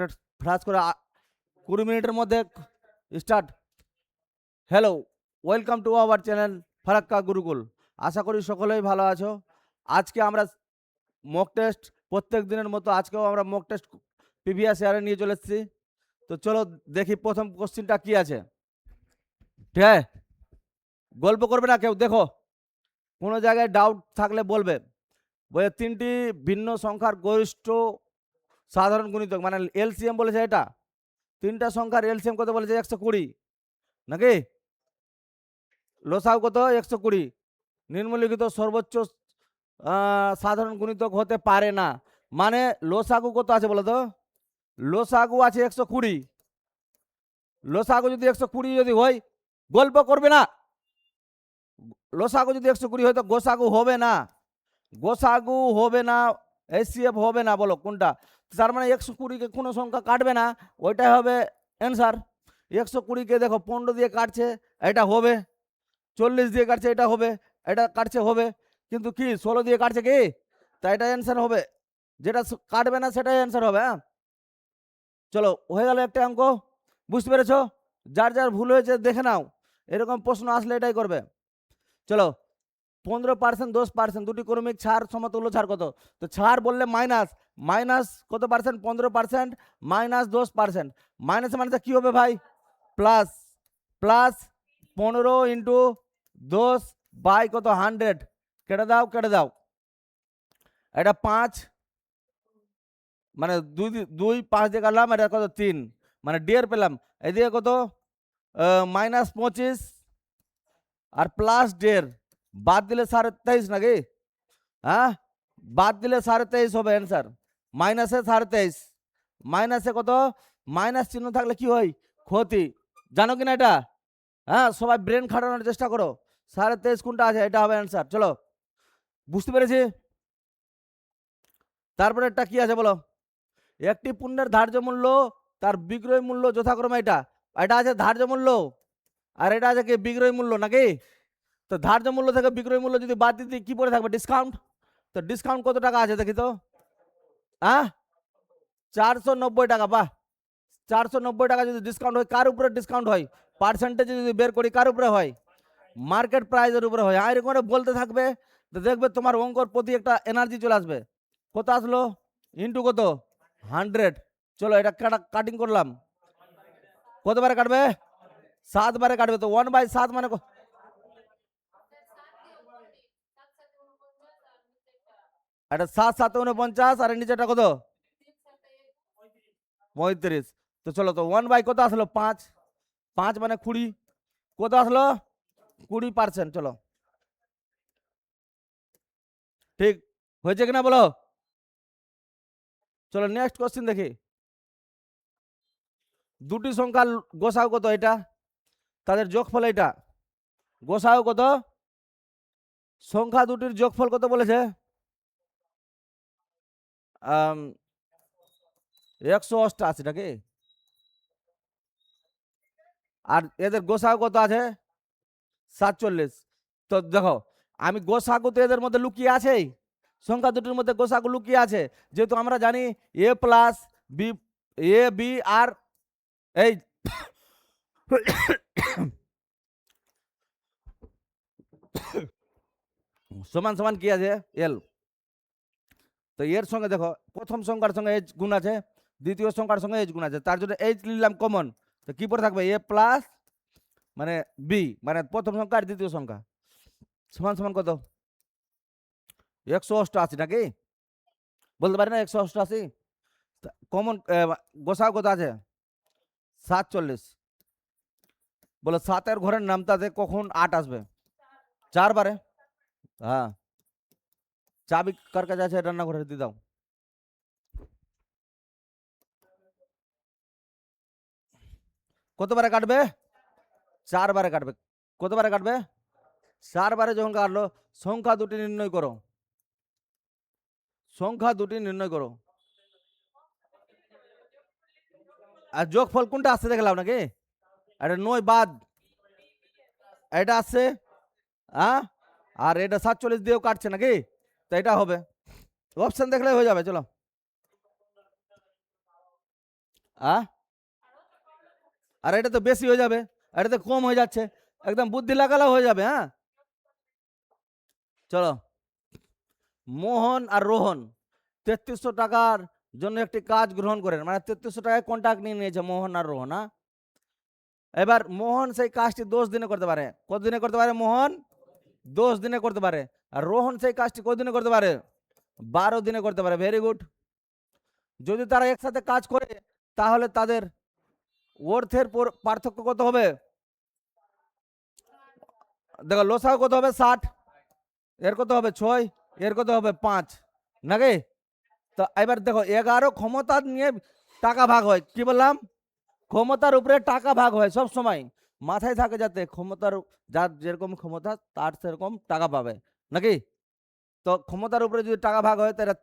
একটা ফ্লাশ করে 20 মিনিটের মধ্যে start. Hello, welcome to our channel Farakka Gurukul. আশা করি সকলেই ভালো আছো। আজকে আমরা মক টেস্ট প্রত্যেক দিনের মতো আজকেও আমরা মক টেস্ট প্রিভিয়াস ইয়ারে নিয়ে চলে এসেছি। তো চলো দেখি প্রথম কোশ্চিনটা কি আছে। ঠিক আছে, গল্প করবে না কেউ, দেখো কোনো জায়গায় ডাউট থাকলে বলবে। বলে 3টি ভিন্ন সংখ্যার গরিষ্ঠ সাধারণ গুণিতক মানে এলসিএম বলেছে। এটা 3টা সংখ্যার এলসিএম কত বলেছে? 120 নাকি? লসাগু কত? 120। নিম্নলিখিত সর্বোচ্চ সাধারণ গুণিতক হতে পারে না। মানে লসাগু কত আছে বলো তো? লসাগু আছে 120। লসাগু যদি 120 যদি হয়, গল্প করবে না। লসাগু যদি 120 হয় তো গোসাগু হবে না, গোসাগু হবে না, এসিএফ হবে না। বলো কোনটা? তার মানে 120কে কোনো সংখ্যা কাটবে না, ওইটাই হবে অ্যান্সার। 120কে দেখো 15 দিয়ে কাটছে, এটা হবে। 40 দিয়ে কাটছে, এটা হবে। এটা কাটছে হবে, কিন্তু কি 16 দিয়ে কাটছে কি? তাই এটা অ্যান্সার হবে। যেটা কাটবে না সেটাই অ্যান্সার হবে। হ্যাঁ, চলো হয়ে গেল একটা অঙ্ক। বুঝতে পেরেছো? যার যার ভুল হয়েছে দেখে নাও, এরকম প্রশ্ন আসলে এটাই করবে। চলো, 15%, 10%, দুটি ক্রমিক ছাড় সমতুল্য ছাড় কত? তো ছাড় বললে মাইনাস, মাইনাস কত পার্সেন্ট? 15%, মাইনাস 10%। মাইনাস মানে কি হবে ভাই? প্লাস, প্লাস 15 ইন্টু 10 বাই কত? 100। কেটে দাও, কেটে দাও। এটা 5 মানে 2 5 দিয়ে কাটলাম, এটা কত? 3 মানে ডিয়ার পেলাম। এদিকে কত? -25 আর প্লাস ডের বাদ দিলে 23.5 নাকি? হ্যাঁ, বাদ দিলে 23.5 হবে অ্যান্সার। মাইনাসে 23.5, মাইনাসে কত? মাইনাস চিহ্ন থাকলে কি হয়? ক্ষতি। জানো কিনা এটা? হ্যাঁ, সবাই ব্রেন খাটানোর চেষ্টা করো। 23.5 কোনটা আছে? এটা হবে অ্যান্সার। চলো, বুঝতে পেরেছি। তারপরে একটা কি আছে বলো? একটি পণ্যের ধার্য মূল্য তার বিক্রয় মূল্য যথাক্রমে এটা, এটা আছে ধার্য মূল্য, আর এটা আছে কি? বিক্রয় মূল্য নাকি? তো ধার্য মূল্য থেকে বিক্রয় মূল্য যদি বাদ দিতে কি পড়ে থাকবে? ডিসকাউন্ট। তো ডিসকাউন্ট কত টাকা আছে দেখি তো? হ্যাঁ, 490 টাকা। বাহ, 490 টাকা যদি ডিসকাউন্ট হয়, কার উপরে ডিসকাউন্ট হয়? পার্সেন্টেজ যদি বের করি কার উপরে হয়? মার্কেট প্রাইসের উপরে হয়। আর এরকম বলতে থাকবে তো দেখবে তোমার অঙ্কর প্রতি একটা এনার্জি চলে আসবে। কত আসলো? ইন্টু কত? 100। চলো এটা কাটিং করলাম। কতবারে কাটবে? 7 বারে কাটবে। তো 1/7 মানে এটা 7 7 49 আর নিচেটা কত? 35। তো চলো, তো 1 বাই কত আসলো? 5। 5 মানে 20। কত আসলো? 20%। চলো, ঠিক হয়েছে কিনা বলো? চলো নেক্সট কোশ্চেন দেখি। দুটি সংখ্যার গোসাগু কত? এটা তাদের যোগফল। এটা গোসাগু কত? সংখ্যা দুটির যোগফল কত বলেছে? 188 নাকি? আর এদের গোসাগু কত আছে? 47। তো দেখো, আমি গোসাগু তো এদের মধ্যে লুকিয়ে আছে, সংখ্যা দুটির মধ্যে গোসাগু লুকিয়ে আছে। যেহেতু আমরা জানি এ প্লাস বি, এ বি আর এই সমান সমান কি আছে? এল। তো এর সঙ্গে দেখো প্রথম সংখ্যার সঙ্গে এইচ গুণ আছে, দ্বিতীয় সংখ্যার সঙ্গে এইচ গুণ আছে, তার জন্য এইচ নিলাম কমন। তো কি পড়ে থাকবে? এ প্লাস মানে বি মানে প্রথম সংখ্যা আর দ্বিতীয় সংখ্যা সমান সমান কত? 188 নাকি? বলতে পারি না 188? কমন গোসাগু কত আছে? 47। বলে 7-এর ঘরের নামতাতে কখন 8 আসবে? 4 বারে। হ্যাঁ, চাবি কার কাছে আছে? রান্নাঘরে দিয়ে দাও। কতবারে কাটবে? 4 বারে কাটবে। কতবারে কাটবে? 4 বারে যখন কাটলো, সংখ্যা দুটি নির্ণয় করো। সংখ্যা দুটি নির্ণয় করো। আর যোগফল কোনটা আসছে দেখলাম নাকি? এটা 9 বাদ এটা আসছে। হ্যাঁ, আর এটা 47 দিয়েও কাটছে নাকি? তো এটা হবে। অপশন দেখলে হয়ে যাবে। চলো, হ্যাঁ, আর এটা তো বেশি হয়ে যাবে, এটা তো কম হয়ে যাচ্ছে, একদম বুদ্ধি লাগালেও হয়ে যাবে। হ্যাঁ, চলো। মোহন আর রোহন 3300 টাকার জন্য একটি কাজ গ্রহণ করেন, মানে 3300 টাকায় কন্ট্রাক্ট নিয়ে নিয়েছে মোহন আর রোহন। হ্যাঁ, এবার মোহন সেই কাজটি 10 দিনে করতে পারে। কত দিনে করতে পারে মোহন? 10 দিনে করতে পারে। আর রোহন সেই কাজটি কত দিনে করতে পারে? 12 দিনে করতে পারে। Very good. যদি তারা একসাথে কাজ করে তাহলে তাদের অর্থের পার্থক্য কত হবে? দেখো, লসাগু কত হবে? 60। এর কত হবে? 6। এর কত হবে? 5। নাকি? তো এবার দেখো, 11 ক্ষমতা নিয়ে টাকা ভাগ হয়। কি বললাম? ক্ষমতার উপরে টাকা ভাগ হয় সব সময়। মাথায় থাকে যাতে ক্ষমতার, যার যেরকম ক্ষমতা তার সেরকম টাকা পাবে, নাকি? তো ক্ষমতার উপরে যদি টাকা ভাগ হয় তাহলে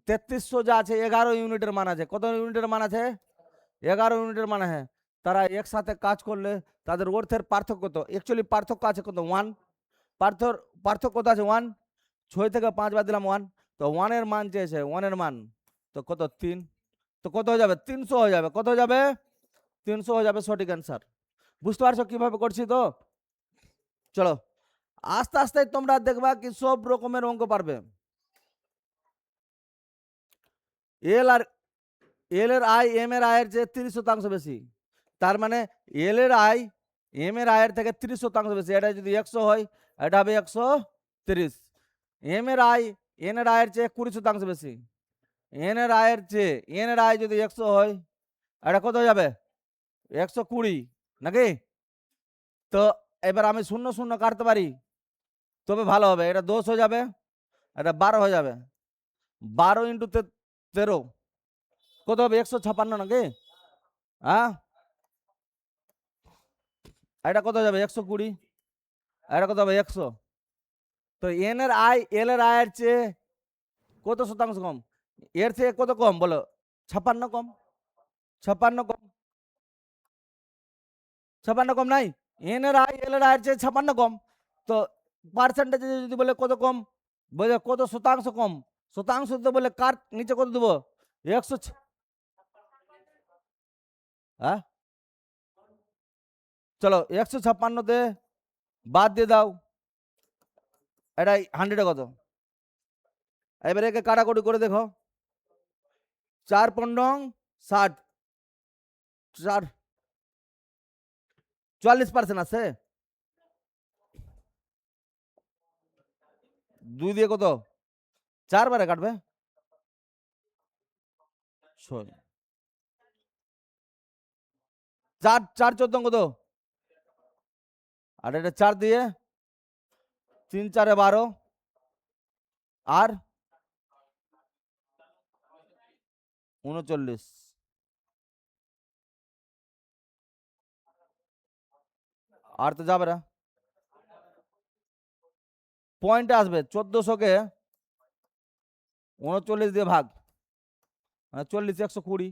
3300 যা আছে 11 ইউনিটের মান আছে। কত ইউনিটের মান আছে? 11 ইউনিটের মান। হ্যাঁ, তারা একসাথে কাজ করলে তাদের অর্থের পার্থক্য কত? অ্যাকচুয়ালি পার্থক্য আছে কত? 1। পার্থক্য কত আছে? 1। 6 থেকে 5 বাদ দিলাম 1। তো 1 এর মান চেয়েছে, 1 এর মান তো কত? 3। তো কত হয়ে যাবে? 300 হয়ে যাবে। কত হয়ে যাবে? 300 হয়ে যাবে সঠিক অ্যান্সার। বুঝতে পারছো কিভাবে করছি তো? চলো, আস্তে আস্তে তোমরা দেখবা কি সব রকমের অঙ্ক পারবে। এল আর এল এর আয় এম এর আয়ের চেয়ে 30% বেশি। তার মানে এল এর আয় এম এর আয়ের থেকে 30% বেশি। এটা যদি 100 হয়, এটা হবে 130। এম এর আয় এন এর আয়ের চেয়ে 20% বেশি। এন এর আয়ের চেয়ে এন এর আয় যদি 100 হয়, এটা কত হয়ে যাবে? 120, নাকি? তো এবার আমি শূন্য শূন্য কাটতে পারি, তবে ভালো হবে। এটা 10 হয়ে যাবে, এটা 12 হয়ে যাবে। 12 ইন্টু 13 কত হবে? 156, নাকি? হ্যাঁ, এটা কত হয়ে যাবে? 120। এটা কত হবে? 100। তো এন এর আয় এল এর আয়ের চেয়ে কত শতাংশ কম? এর থেকে কত কম বলো? 56 কম। 56 কম। 56 কম নাই? এন এর আয় এল এর আয়ের চেয়ে 56 কম। তো পার্সেন্টেজ যদি বলে কত কম, বলে কত শতাংশ কম, শতাংশ তো বলে কার নিচে কত দেবো? 100। হ্যাঁ, চলো 156 বাদ দিয়ে দাও, এটা 100 কত? এবারে একে কাটাকুটি করে দেখো। 4 × 60, 44% আছে। 2 দিয়ে কত? 4 বারে কাটবে। 6। 4 4 14 কত? আর এটা 4 দিয়ে 3 4 12 আর 39। আর তো যাবে না, পয়েন্টে আসবে। 1400 কে 39 দিয়ে ভাগ, মানে 40, 120।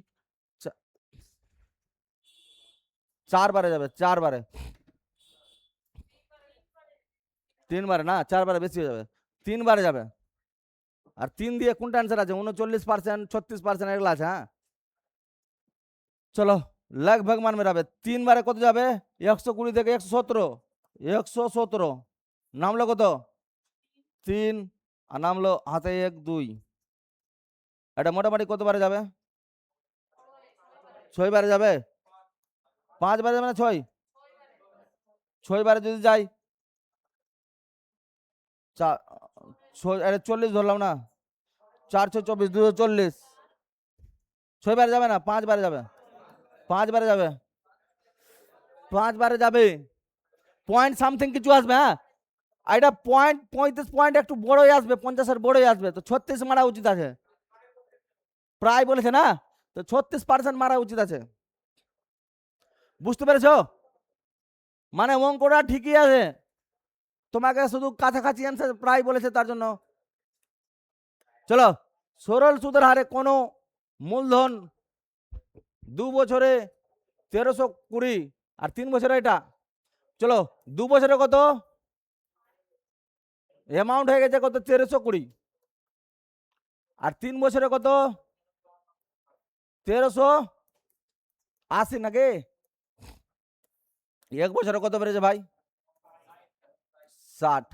4 বারে যাবে, 4 বারে। 3 বারে না, 4 বারে বেশি হয়ে যাবে। 3 বারে যাবে। আর 3 দিয়ে কোনটা অ্যান্সার আছে? 39%, 36% এগুলো আছে। হ্যাঁ, চলো लगभग মান মেরাবে। 3 বারে কত যাবে? 120 থেকে 117। 117 নামলো কত? 3। আর নামলো হাতে 1 2। এটা মোটামুটি কত বারে যাবে? 6 বারে যাবে। 5 বারে যাবে না 6? 6 বারে যদি যাই, 40 ধরলাম না, 4 6 24, 240। 6 বারে যাবে না, 5 বারে যাবে। 5 বারে যাবে। 5 বারে যাবে। পয়েন্ট সামথিং কিছু আসবে। হ্যাঁ, এটা পয়েন্ট 35 পয়েন্ট একটু বড়ই আসবে, 50-এর বড়ই আসবে। তো 36 মারা উচিত আছে। প্রায় বলেছে না, তো 36% মারা উচিত আছে। বুঝতে পেরেছো? মানে অঙ্কটা ঠিকই আছে, তোমাকে শুধু কাছাকাছি অ্যান্সার প্রায় বলেছে তার জন্য। চলো, সরল সুদের হারে কোনো মূলধন 2 বছরে 1320 আর 3 বছরে এটা। চলো, 2 বছরে কত অ্যামাউন্ট হয়ে গেছে? কত? 1320। আর 3 বছরে কত? 1320। 80 নাকি? এক বছরে কত বেড়েছে ভাই? 60।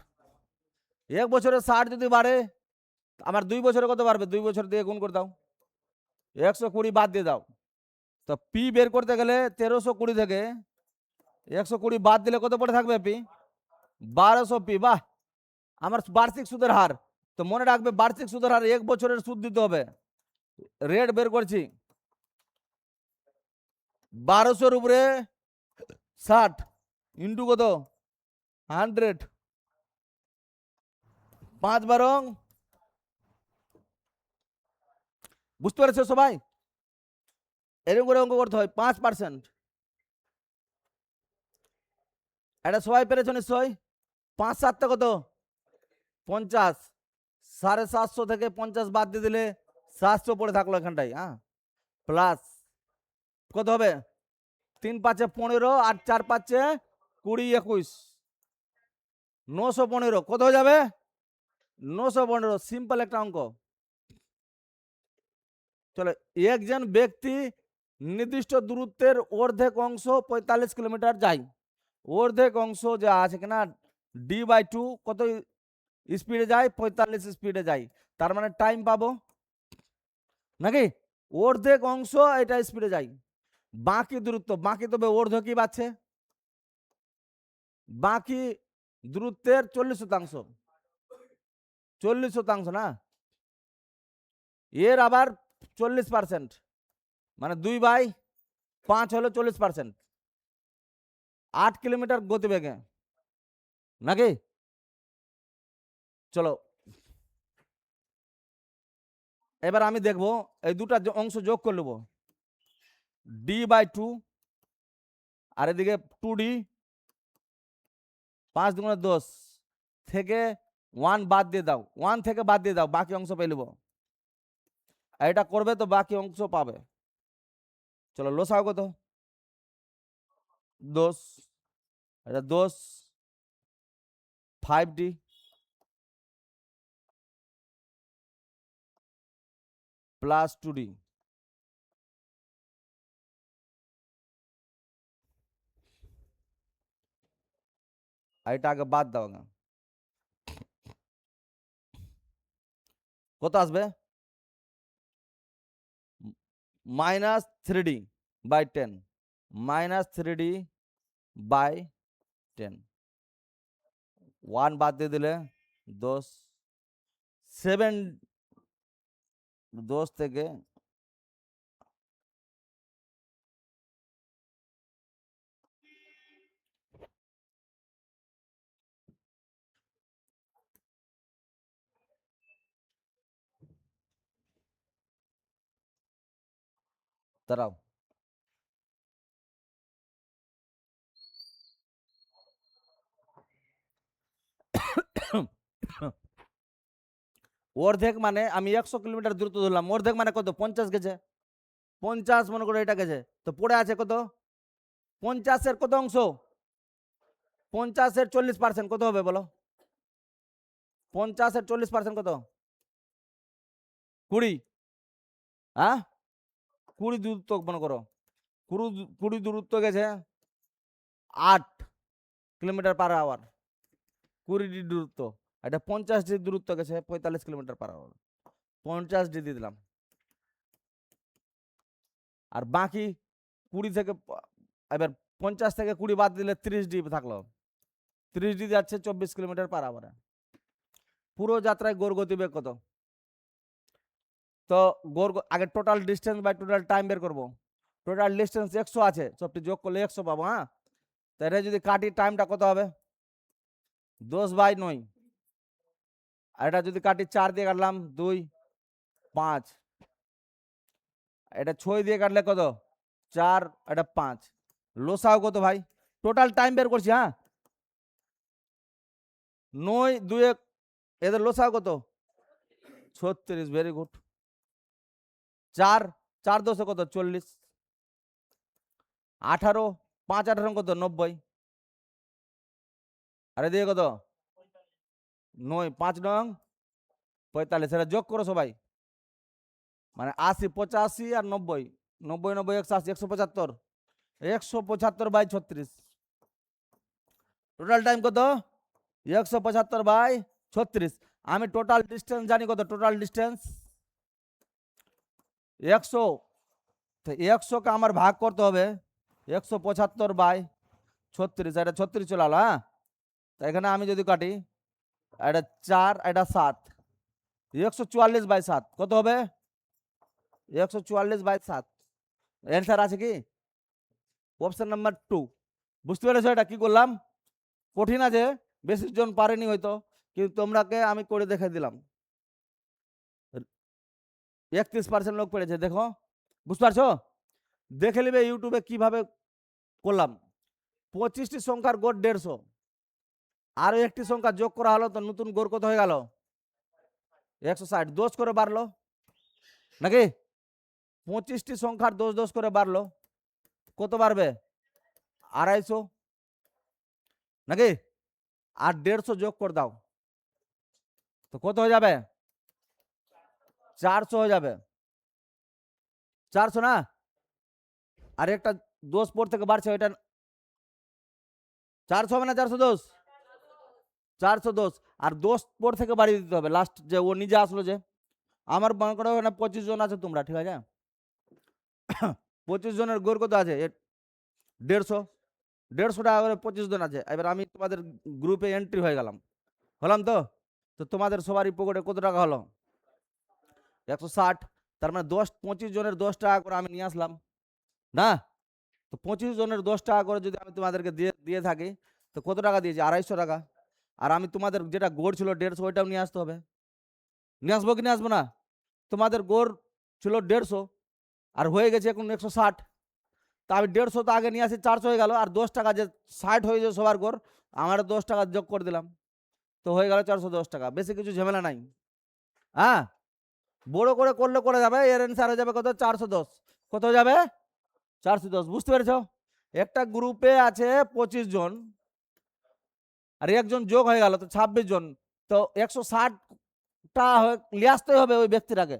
এক বছরে 60 যদি বাড়ে, আমার 2 বছরে কত বাড়বে? 2 বছর দিয়ে গুণ করে দাও, 120 বাদ দিয়ে দাও। তো পি বের করতে গেলে 1320 থেকে 120 বাদ দিলে কত পড়ে থাকবে পি? 1200 পি। বাহ, আমার বার্ষিক সুদের হার। তো মনে রাখবে বার্ষিক সুদের হার 1 বছরের সুদ দিতে হবে। রেট বের করছি, 1200 উপরে 60 ইন্টু কত? 100, 5 বারং, বুঝতে পেরেছো সবাই? এরকম করে অঙ্ক করতে হয়। 5%, এটা সবাই পেরেছো নিশ্চয়? 5 7 কত? 50। 750 থেকে 50 বাদ দিয়ে দিলে 700 পড়ে থাকলো এখানটাই। হ্যাঁ, প্লাস কত হবে? 3 5 15 আর 4 5 20 21, 915 কত হয়ে যাবে? 915। সিম্পল একটা অঙ্ক। চলো, একজন ব্যক্তি নির্দিষ্ট দূরত্বের অর্ধেক অংশ 45 কিলোমিটার যায়। অর্ধেক অংশ যা আছে কিনা d/2 কত স্পিডে যায়? 45 স্পিডে যায়। তার মানে টাইম পাবো নাকি? অর্ধেক অংশ এটা স্পিডে যায়। বাকি দূরত্ব, বাকি তবে অর্ধ কি পাচ্ছে? বাকি দূরত্বের 40%। 40% না, এর আবার 40%, মানে 2/5 হলো 40%। 8 কিলোমিটার গতিবেগে নাকি? চলো, এবার আমি দেখবো এই দুটা অংশ যোগ করে নেবো। d/2 আর এদিকে 2d, 5 দুগুণে 10 থেকে 1 বাদ দিয়ে দাও, 1 থেকে বাদ দিয়ে দাও, বাকি অংশ পেয়ে নেবো। এটা করবে তো বাকি অংশ পাবে। চলো, লসাও কত? 10, এটা 10 5d প্লাস 2d। এটা আগে বাদ দাও না, কত আসবে? -3d/10, -3d/10। 1 বাদ দিয়ে দিলে 10, 7, 10 থেকে দাঁড়াও, অর্ধেক মানে আমি 100 কিলোমিটার দূরত্ব ধরলাম, অর্ধেক মানে কত? 50 গেছে। 50 মনে করে এটা গেছে, তো পড়ে আছে কত? 50-এর কত অংশ? 50-এর 40% কত হবে বলো? 50-এর 40% কত? 20। হ্যাঁ, 20 দূরত্ব মনে করো। 20 দূরত্ব গেছে 8 কিলোমিটার পার আওয়ার। 20 দূরত্ব, এটা 50 দূরত্ব গেছে 45 কিলোমিটার পার আওয়ার। 50 দিয়ে দিলাম, আর বাকি 20 থেকে এবার 50 থেকে 20 বাদ দিলে 30 থাকলো। 30 যাচ্ছে 24 কিলোমিটার পার আওয়ারে। পুরো যাত্রায় গড় গতিবেগ কত? তো গড় আগে total distance by total time বের করবো। টোটাল ডিস্টেন্স 100 আছে, সবটি যোগ করলে 100 পাবো। হ্যাঁ, তো এটা যদি কাটি টাইমটা কত হবে? 10/9। আর এটা যদি কাটি 4 দিয়ে কাটলাম 2 5, এটা 6 দিয়ে কাটলে কত? 4, এটা 5। লোসাও কত ভাই? টোটাল টাইম বের করছি। হ্যাঁ, 9 2 এদের লোসাও কত? 36। Very good. 4 4 10 কত? 40। 18 5 18 কত? 90। আর এদিকে কত? 9 5 নং 45। এটা যোগ করো সবাই, মানে 80 85 আর 90, 90 90 180 175। 175/36। টোটাল টাইম কত? 175/36। আমি টোটাল ডিস্টেন্স জানি কত? Total distance 100। তো 100কে আমার ভাগ করতে হবে 175/36। এটা 36 চলে আলো। হ্যাঁ, তো এখানে আমি যদি কাটি, এটা 4, এটা 7, 144/7 কত হবে? 144/7। অ্যান্সার আছে কি? Option number 2। বুঝতে পেরেছো এটা কি করলাম? কঠিন আছে, বেশি জন পারেনি হয়তো, কিন্তু তোমরাকে আমি করে দেখে দিলাম। 31% লোক পেরেছে, দেখো। বুঝতে পারছো? দেখে নিবে ইউটিউবে কিভাবে করলাম। 25টি সংখ্যার গড় 150, আরো একটি সংখ্যা যোগ করা হলো, তো নতুন গড় কত হয়ে গেল? 160। 10 করে বাড়লো নাকি? 25টি সংখ্যার 10 10 করে বাড়লো, কত বাড়বে? 250 নাকি? আর 150 যোগ করে দাও, তো কত হয়ে যাবে? 400 হয়ে যাবে। 400 না? আর একটা 10 পর থেকে বাড়ছে, ওইটা 400 হবে না? 410, 410। আর 10 পর থেকে বাড়িয়ে দিতে হবে লাস্ট, যে ও নিজে আসলো যে। আমার মনে করো এখানে 25 জন আছে তোমরা, ঠিক আছে? 25 জনের গড় কত আছে? 150। 150 টাকা করে 25 জন আছে। এবার আমি তোমাদের গ্রুপে এন্ট্রি হয়ে গেলাম, হলাম তো? তো তোমাদের সবারই পকেটে কত টাকা হলো? 160। তার মানে 25 জনের 10 টাকা করে আমি নিয়ে আসলাম না? তো 25 জনের 10 টাকা করে যদি আমি তোমাদেরকে দিয়ে দিয়ে থাকি, তো কত টাকা দিয়েছি? 250 টাকা। আর আমি তোমাদের যেটা গড় ছিল 150, ওইটাও নিয়ে আসতে হবে। নিয়ে আসবো কি নিয়ে আসবো না? তোমাদের গড় ছিল 150, আর হয়ে গেছে এখন 160। তা আমি 150 তো আগে নিয়ে আসি, 400 হয়ে গেল। আর 10 টাকা যে 60 হয়ে যায় সবার গড়, আমার 10 টাকা যোগ করে দিলাম, তো হয়ে গেল 410 টাকা। বেশি কিছু ঝামেলা নাই। হ্যাঁ, বড় করে করলে করে যাবে। এর অ্যান্সার হয়ে যাবে কত? 410। কত হয়ে যাবে? 410। বুঝতে পেরেছ? একটা গ্রুপে আছে 25 জন, আর একজন যোগ হয়ে গেল, তো 26 জন। তো 160টা নিয়ে আসতে হবে ওই ব্যক্তিটাকে।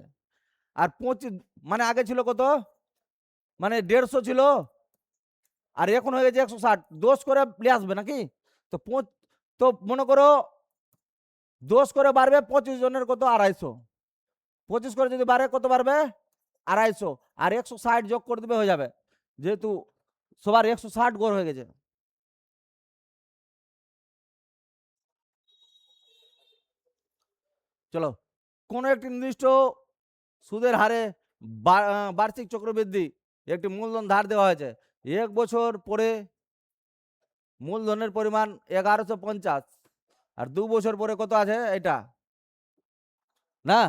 আর 25 মানে আগে ছিল কত? মানে 150 ছিল, আর এখন হয়ে গেছে 160। 10 করে নিয়ে আসবে নাকি? তো তো মনে করো 10 করে বাড়বে 25 জনের কত? 250। 25 করে যদি বাড়ে কত বাড়বে? 250। আর 160 যোগ করে দিবে, হয়ে যাবে। যেহেতু সবার 160 গড় হয়ে গেছে। চলো, কোন একটি নির্দিষ্ট সুদের হারে বার্ষিক চক্রবৃদ্ধি একটি মূলধন ধার দেওয়া হয়েছে। 1 বছর পরে মূলধনের পরিমাণ 1150, আর 2 বছর পরে কত আছে এটা না?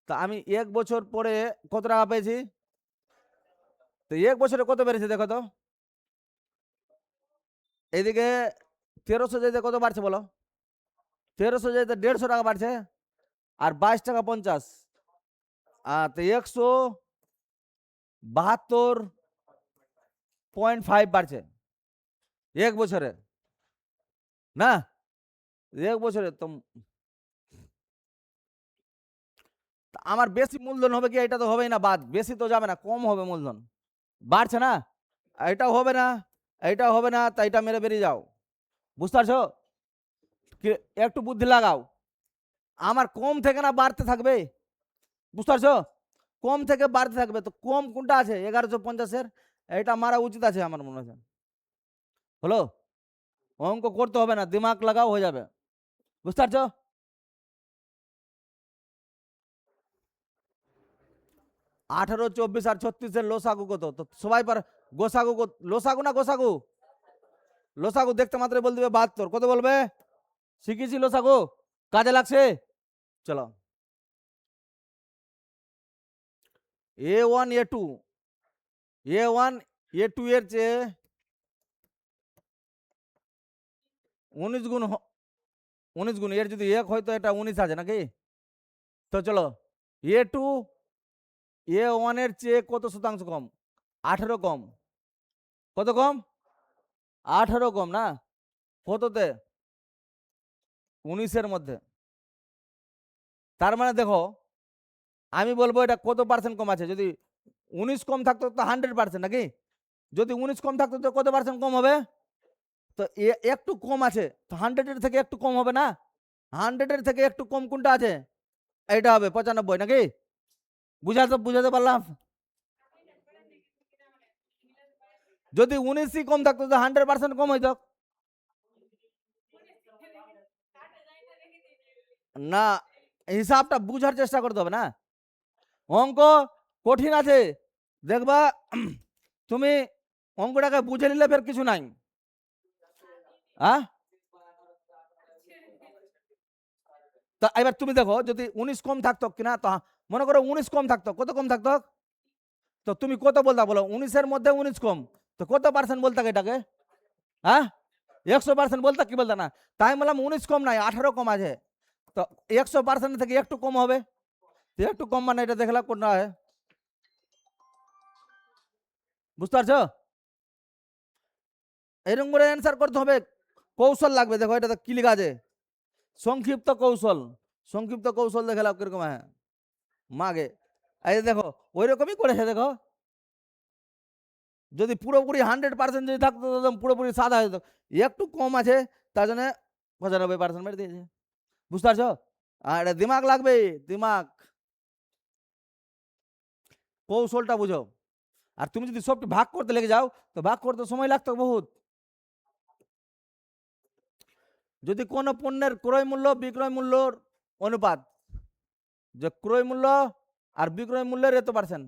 তা আমি 1 বছর পরে কত টাকা পেয়েছি? তো 1 বছরে কত বেড়েছে দেখো তো। এইদিকে 1300 যেতে কত বাড়ছে বলো? 1300 যেতে 150 টাকা বাড়ছে, আর 22 টাকা 50। তো 172.5 বাড়ছে 1 বছরে না? 1 বছরে তো আমার বেশি মূলধন হবে কি? এটা তো হবেই না, বাদ। বেশি তো যাবে না, কম হবে মূলধন। বাড়ছে না? এটাও হবে না, এটাও হবে না, তাই এটা মেরে বেরিয়ে যাও। বুঝতে পারছো? একটু বুদ্ধি লাগাও। আমার কম থেকে না বাড়তে থাকবে। বুঝতে পারছো? কম থেকে বাড়তে থাকবে। তো কম কোনটা আছে? 1150-এর এটা মারা উচিত আছে আমার মনে হয়। হলো? অঙ্ক করতে হবে না, দিমাগ লাগাও, হয়ে যাবে। বুঝতে পারছো? 18, 24 আর 36-এর লসাগু কত? তো সবাই পার। গোসাগু লসাগু না গোসাগু? লসাগু দেখতে মাত্র বল দিবে 72। কত বলবে? শিখেছি লসাগু, কাজে লাগছে। চলো, A1 A2, A1 A2 এর চেয়ে 19 গুণ 19 গুণ। এর যদি 1 হয় তো এটা 19 আছে নাকি? তো চলো, A2 A1 এর চেয়ে কত শতাংশ কম? 18 কম। কত কম? 18 কম না? কততে? 19-এর মধ্যে। তার মানে দেখো, আমি বলবো এটা কত পার্সেন্ট কম আছে। যদি 19 কম থাকতো তো 100% নাকি? যদি 19 কম থাকতো তো কত পার্সেন্ট কম হবে? তো একটু কম আছে, তো 100-এর থেকে একটু কম হবে না? 100-এর থেকে একটু কম কোনটা আছে? এইটা হবে 95, নাকি? বুঝাতে পারলাম? যদি 19ই কম থাকতো তো 100% কম হইতো না। হিসাবটা বুঝার চেষ্টা করতে হবে না। অঙ্ক কঠিন আছে, দেখবা তুমি অঙ্কটাকে বুঝে নিলে ফের কিছু নাই। হ্যাঁ, তা এবার তুমি দেখো যদি 19 কম থাকতো কিনা, তো মনে করো 19 কম থাকতো, কত কম থাকতো? তো তুমি কত বলতা বলো? 19-এর মধ্যে 19 কম, তো কত পার্সেন্ট বলতা এটাকে? হ্যাঁ, 100% বলতা কি বলতা না? তাই বললাম 19 কম নাই, 18 কম আছে। তো 100% থেকে একটু কম হবে, তো একটু কম মানে এটা দেখলাম কোনটা হয়। বুঝতে পারছো? এরকম করে অ্যান্সার করতে হবে, কৌশল লাগবে। দেখো এটা কি লেখা আছে, সংক্ষিপ্ত কৌশল। সংক্ষিপ্ত কৌশল দেখালাম কিরকম, হ্যাঁ মাগে। এই দেখো ওই রকমই করেছে, দেখো যদি পুরোপুরি 100% যদি থাকতো তো একদম পুরোপুরি সাদা হয়ে যেত, একটু কম আছে তার জন্য 95% মেরে দিয়েছে। বুঝতে পারছো? আর এটা দিমাগ লাগবে, দিমাগ, কৌশলটা বুঝো। আর তুমি যদি সবটি ভাগ করতে লেগে যাও তো ভাগ করতে সময় লাগতো বহুত। যদি কোনো পণ্যের ক্রয় মূল্য বিক্রয় মূল্যর অনুপাত, যে ক্রয় মূল্য আর বিক্রয় মূল্যের এত পার্সেন্ট,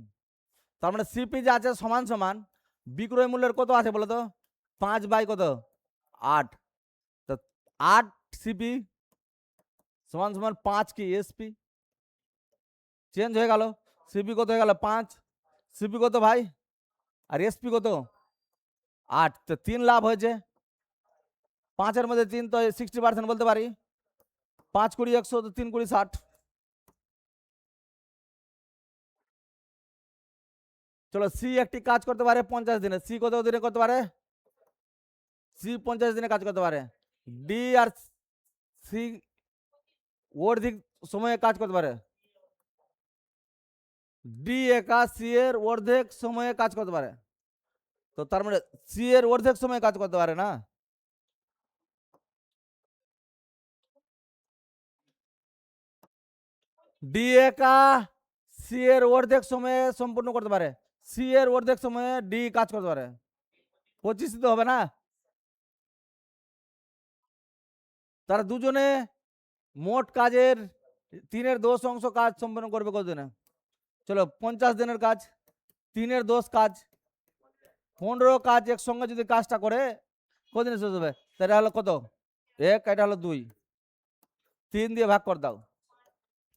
তার মানে সিপি যে আছে সমান সমান বিক্রয় মূল্যের কত আছে বলো তো? 5/8, তো 8 সিপি সমান সমান 5 কি এসপি, চেঞ্জ হয়ে গেল। সিপি কত হয়ে গেল? 5। সিপি কত ভাই? আর এসপি কত? 8। তো 3 লাভ হয়েছে। 5-এর মধ্যে 3 তো 60% বলতে পারি। 5 × 20 100, তো 3 × 20 60। চলো সি একটি কাজ করতে পারে 50 দিনে, সি কত দিনে করতে পারে? সি 50 দিনে কাজ করতে পারে। ডি আর সি অর্ধেক সময়ে কাজ করতে পারে। ডি একা সি এর অর্ধেক সময়ে কাজ করতে পারে, তো তার মানে সি এর অর্ধেক সময়ে কাজ করতে পারে না? ডি একা সি এর অর্ধেক সময়ে সম্পূর্ণ করতে পারে, সি এর অর্ধেক সময়ে ডি কাজ করতে পারে। 25 তো হবে না, তারা দুজনে মোট কাজের 3/10 কাজ সম্পন্ন করবে কতদিনে? চলো 50 দিনের কাজ, 3/10 কাজ, 15 কাজ একসঙ্গে যদি কাজটা করে কতদিনে শেষ হবে? সেটা হলো কত? 1, এটা হলো 2, 3 দিয়ে ভাগ করে দাও,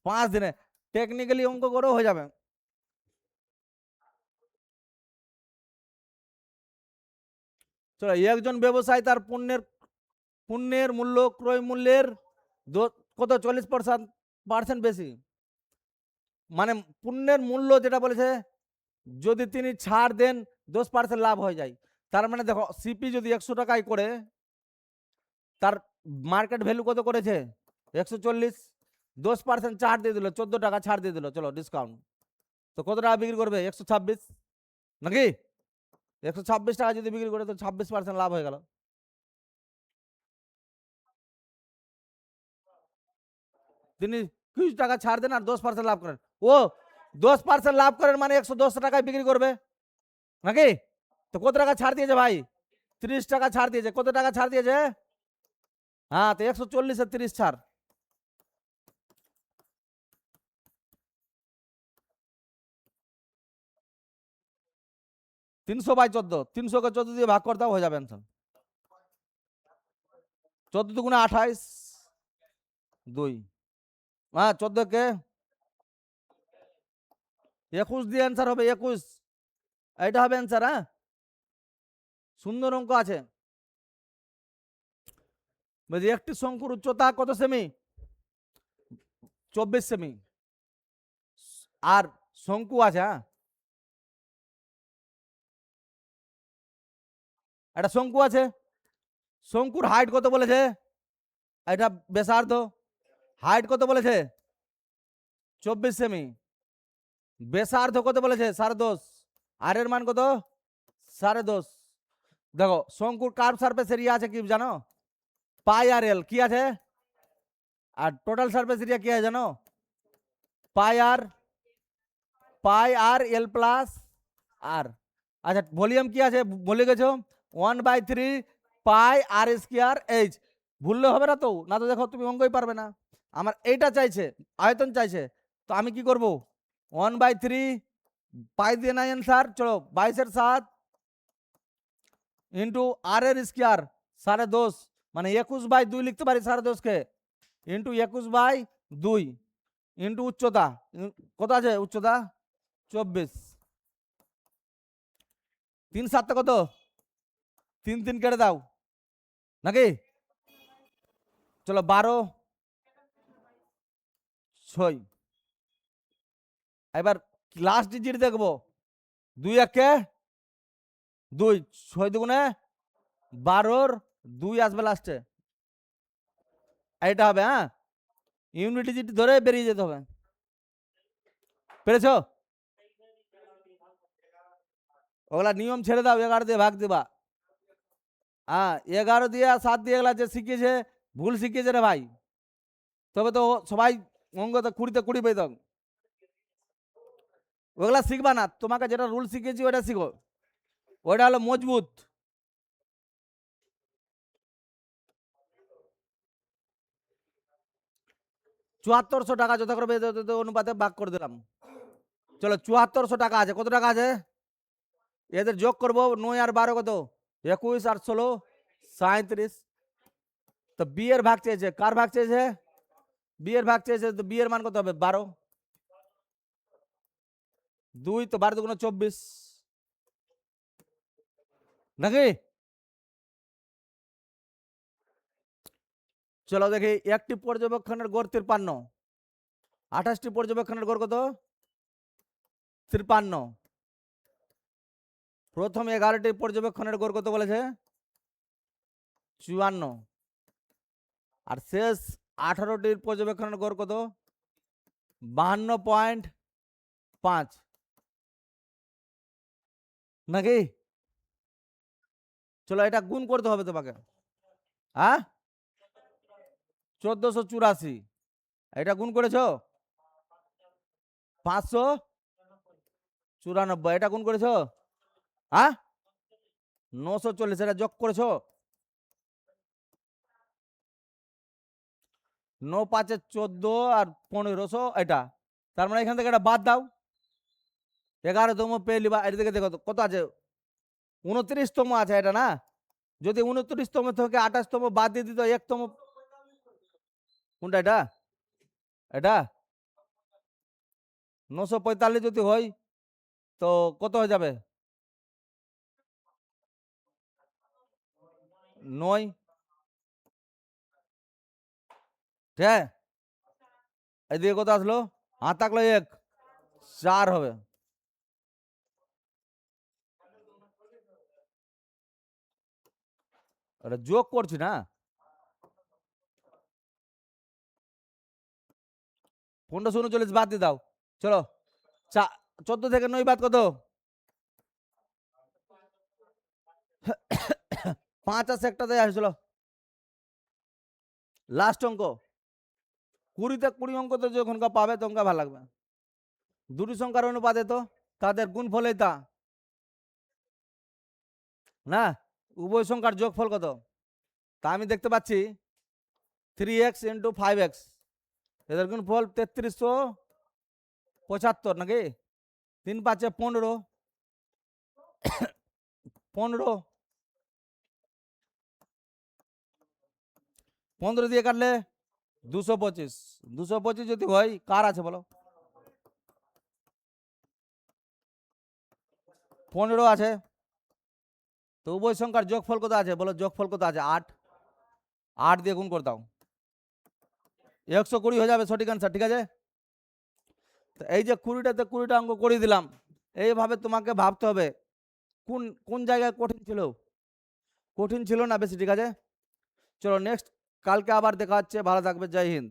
5 দিনে। টেকনিক্যালি অঙ্ক করেও হয়ে যাবে। চলো একজন ব্যবসায়ী তার পণ্যের পণ্যের মূল্য ক্রয় মূল্যের কত 40% বেশি, মানে পণ্যের মূল্য যেটা বলেছে যদি তিনি ছাড় দেন 10% লাভ হয়ে যায়। তার মানে দেখো সিপি যদি 100 টাকায় করে, তার মার্কেট ভ্যালু কত করেছে? 140। 10% ছাড় দিয়ে দিল, 14 টাকা ছাড় দিয়ে দিল, চলো ডিসকাউন্ট, তো কত টাকা বিক্রি করবে? 126, নাকি? 126 টাকা যদি বিক্রি করে তো 26% লাভ হয়ে গেল। তিনি কিছু টাকা ছাড় দেন আর 10% লাভ করেন, ও 10% লাভ করেন মানে 110 টাকায় বিক্রি করবে, নাকি? তো কত টাকা ছাড় দিয়েছে ভাই? 30 টাকা ছাড় দিয়েছে। কত টাকা ছাড় দিয়েছে? হ্যাঁ, তো 140 এর 30 ছাড়, 300/14, 300-কে 14 দিয়ে ভাগ করতে হয়ে যাবে অ্যান্সার। 14 দুগুণে 28, 2, হ্যাঁ 14-কে 21 দিয়ে অ্যান্সার হবে, 21, এটা হবে অ্যান্সার। হ্যাঁ, সুন্দর অঙ্ক আছে। বলছি একটি শঙ্কুর উচ্চতা কত সেমি? 24 সেমি। আর শঙ্কু আছে, হ্যাঁ একটা শঙ্কু আছে, শঙ্কুর হাইট কত বলেছে? এটা ব্যাসার্ধ, হাইট কত বলেছে? 24 সেমি। ব্যাসার্ধ কত বলেছে? 10.5। আর এর মান কত? 10.5। দেখো শঙ্কুর কার্ভ সারফেস এরিয়া আছে কি জানো? পাই আর এল কি আছে? আর টোটাল সারফেস এরিয়া কি আছে জানো? পাই আর এল প্লাস আর। আচ্ছা ভলিউম কি আছে বলে গেছো? 1/3 পাই আর স্কয়ার এইচ। ভুললে হবে না তো, না তো দেখো তুমি অঙ্কই পারবে না। আমার এইটা চাইছে, আয়তন চাইছে, তো আমি কি করব? 1/3 পাই দিয়ে নাই অ্যান্সার। চলো 22/7 ইন্টু আর এর স্কয়ার 2.5 মানে 21/2 লিখতে পারি 2.5 কে, ইন্টু 21/2 ইন্টু উচ্চতা কত আছে? উচ্চতা 24। 3/7 কত? 3 কেটে দাও নাকি? চলো 12/6। এবার লাস্ট ডিজিট দেখবো। 2 2 6 দুগুণে 12 আসবে লাস্টে। এটা হবে। হ্যাঁ, ইউনিট ডিজিট ধরে বেরিয়ে যেতে হবে। পেরেছো? ওগুলা নিয়ম ছেড়ে দাও, 11 দিয়ে ভাগ দিবা। হ্যাঁ 11 দিয়ে আর 7 দিয়ে এগুলা যে শিখিয়েছে ভুল শিখিয়েছে রে ভাই। তবে তো সবাই অঙ্ক তো 20-তে 20 পেত। ওগুলা শিখবা না, তোমাকে যেটা রুল শিখিয়েছি ওটা শিখো, ওটা হলো মজবুত। $7400 যথাক্রমে অনুপাতে ভাগ করে দিলাম। চলো 7400 আছে। কত টাকা আছে? এদের যোগ করবো। 9 আর 12 কত? 21 আর 16 37। তো বি এর ভাগ চেয়েছে, কার ভাগ চেয়েছে? বি এর ভাগ চেয়েছে, তো বি এর মান কত হবে? 12। 2 তো 12 দুগুণ 24 নাকি? চলো দেখি, একটি পর্যবেক্ষণের গড় 53, 28টি পর্যবেক্ষণের গড় কত? 53। প্রথম 11টি পর্যবেক্ষণের গড় কত বলেছে? 54। আর শেষ 18টির পর্যবেক্ষণের গড় কত? 52.5 নাকি? চলো এটা গুণ করতে হবে তোমাকে। হ্যাঁ 1484। এটা গুণ করেছো? 594। এটা গুণ করেছো? হ্যাঁ 940। এটা যোগ করেছো? 9×5 = 14 আর 1500 এটা। তার মানে এখান থেকে এটা বাদ দাও। 11তম পেয়ে লিবা। এর দিকে দেখো কত আছে? 29তম আছে এটা না? যদি 29তম থেকে 28তম বাদ দিয়ে দিত, একতম। কোনটা এটা? এটা 945 যদি হয় তো কত হয়ে যাবে? 9। ঠিক আছে, এদিকে কত আসলো? হাত থাকলো 1, 4 হবে। এটা যোগ করছি না। 1539 বাদ দিয়ে দাও। চলো 14 থেকে 9 বাদ কত? 5 আছে, একটা দেয় আসলো। লাস্ট অঙ্ক 20তে 20 অঙ্ক তো যখন পাবে তখন ভালো লাগবে। দুটি সংখ্যার অনুপাতে তো তাদের গুণফল এটা না, উভয় সংখ্যার যোগফল কত? তা আমি দেখতে পাচ্ছি 3x × 5x, এদের গুণফল 3375 নাকি? 3×5 = 15, 15 15 দিয়ে কাটলে 225। 225 যদি হয় কার আছে বলো? 15 আছে। তো উভয় সংখ্যার যোগফল কত আছে বলো? যোগফল কত আছে? 8। 8 দিয়ে গুণ করে দাও, 120 হয়ে যাবে সঠিক অ্যান্সার। ঠিক আছে, তো এই যে 20টাতে 20টা অঙ্ক করে দিলাম, এইভাবে তোমাকে ভাবতে হবে কোন কোন জায়গায় কঠিন ছিল, কঠিন ছিল না বেশি। ঠিক আছে, চলো নেক্সট কালকে আবার দেখা হচ্ছে। ভালো থাকবে, জয় হিন্দ।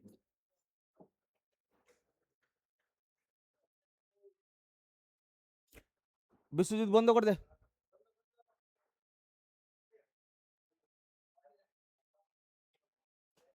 বিশ্বজিৎ বন্ধ করে দে।